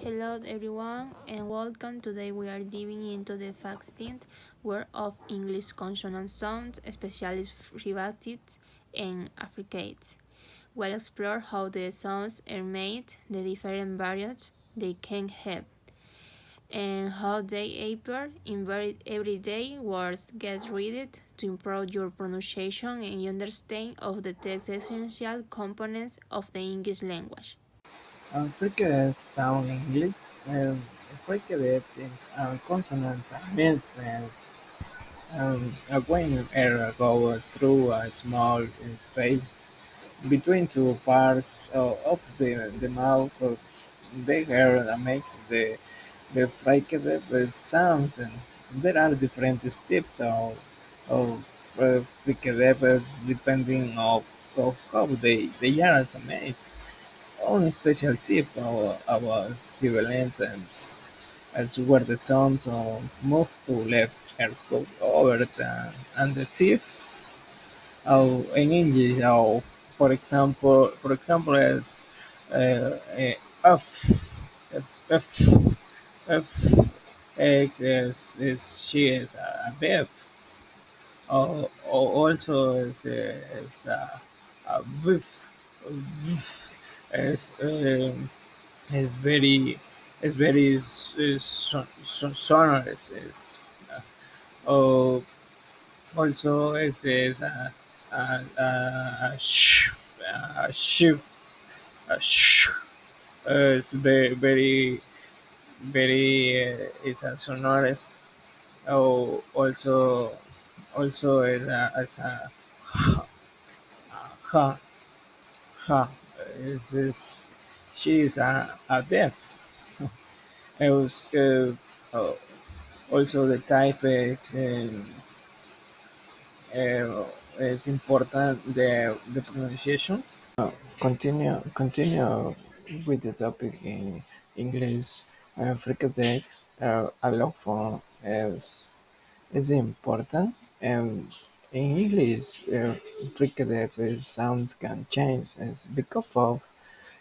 Hello everyone and welcome. Today we are diving into the fascinating world of English consonant sounds, especially Fricative and Affricate. We'll explore how the sounds are made, the different variants they can have, and how they appear in very everyday words. Get ready to improve your pronunciation and understanding of the text essential components of the English language. Fricative sound English. Fricative is consonants and means when air goes through a small space between two parts of the mouth. The air that makes the fricative sound. And there are different types of fricatives depending of how they are made. Only special tip our sibilants as where the tongue move to left ears go over and the teeth in English for example as F F F X is she is a beef also a beef is is very sonorous. Oh, also is this a shift a sh is very is a sonorous. Oh, also is ha ha is she is a deaf. It was uh, also the typeface is important the pronunciation. Continue with the topic in English. Fricative allophone is important. In English, fricative sounds can change as because of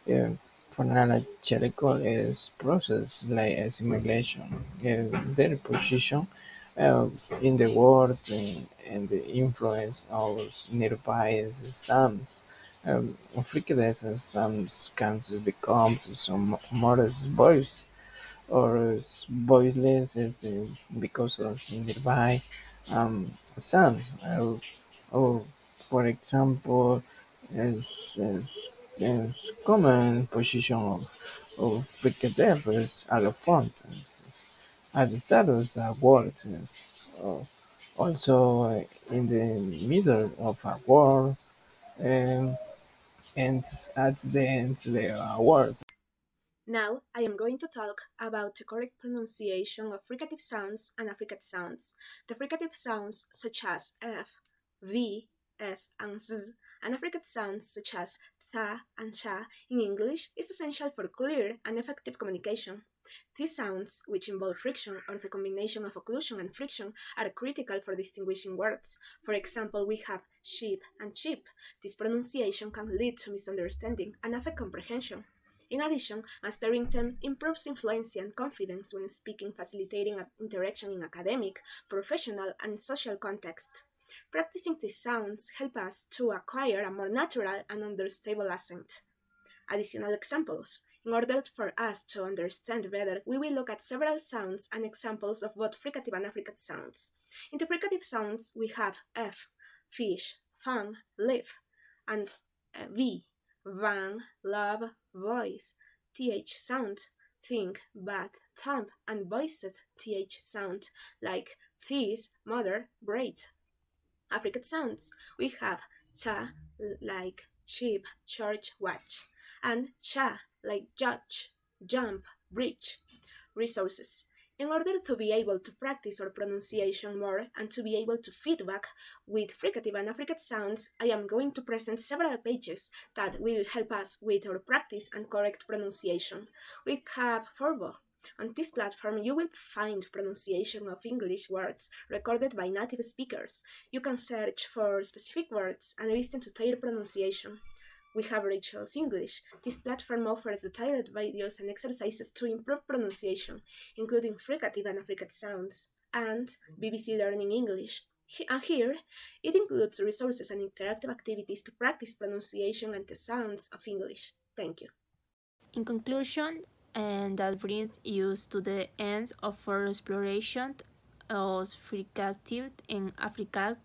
uh, phonological is process like assimilation. Their position uh, in the words and the influence of nearby sounds. Fricative sounds can become some modest voice or voiceless is because of nearby sound. Or for example, is common position of fricative is allophone at the status words also in the middle of a word um, and at the end the word. Now I am going to talk about the correct pronunciation of fricative sounds and affricate sounds. The fricative sounds such as f, v, s, and z, and affricate sounds such as tha and sha in English is essential for clear and effective communication. These sounds, which involve friction or the combination of occlusion and friction, are critical for distinguishing words. For example, we have sheep and sheep. This pronunciation can lead to misunderstanding and affect comprehension. In addition, mastering them improves influency and confidence when speaking, facilitating interaction in academic, professional, and social context. Practicing these sounds help us to acquire a more natural and understandable accent. Additional examples. In order for us to understand better, we will look at several sounds and examples of both fricative and affricate sounds. In the fricative sounds, we have f, fish, fun, live, and v, van, love, voice, th sound, think, bath, thumb, and voiced th sound, like this, mother, braid. Affricate sounds. We have cha like sheep, church, watch, and cha like judge, jump, bridge. Resources. In order to be able to practice our pronunciation more and to be able to feedback with fricative and affricate sounds, I am going to present several pages that will help us with our practice and correct pronunciation. We have Forvo. On this platform, you will find pronunciation of English words recorded by native speakers. You can search for specific words and listen to their pronunciation. We have Rachel's English. This platform offers detailed videos and exercises to improve pronunciation, including fricative and affricate sounds, and BBC Learning English. And here, it includes resources and interactive activities to practice pronunciation and the sounds of English. Thank you. In conclusion, and that brings us to the end of our exploration of fricative and affricate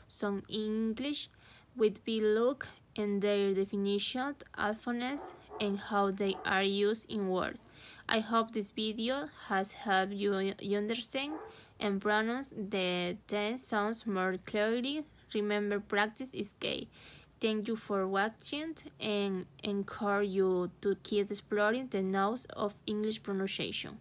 some English, with we look in their definition, alphabets, and how they are used in words. I hope this video has helped you understand and pronounce the 10 sounds more clearly. Remember, practice is key. Thank you for watching and encourage you to keep exploring the notes of English pronunciation.